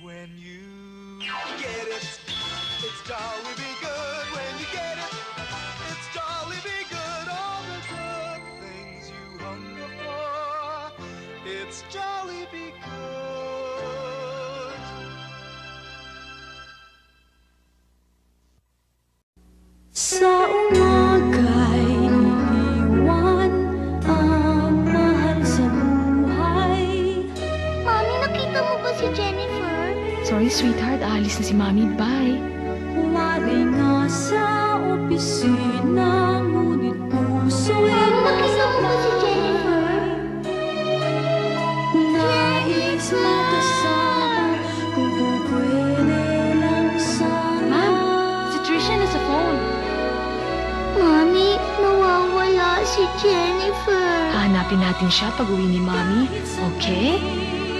when you get it. It's jolly be good when you get it. It's jolly be good, all the good things you hunger for. It's jolly be good. Sa umaga'y iiwan ang mahal sa buhay. Mami, nakita mo ba si Jennifer? Sorry, sweetheart. Aalis na si Mami. Bye. Umaga'y nasa opisina, ngunit puso'y Nakita mo ba si Jennifer? nais makasama kung pwede lang sana. Si Trisha na sa phone. Mami, nawawala si Jennifer. Hahanapin natin siya pag uwi ni Mami. Okay?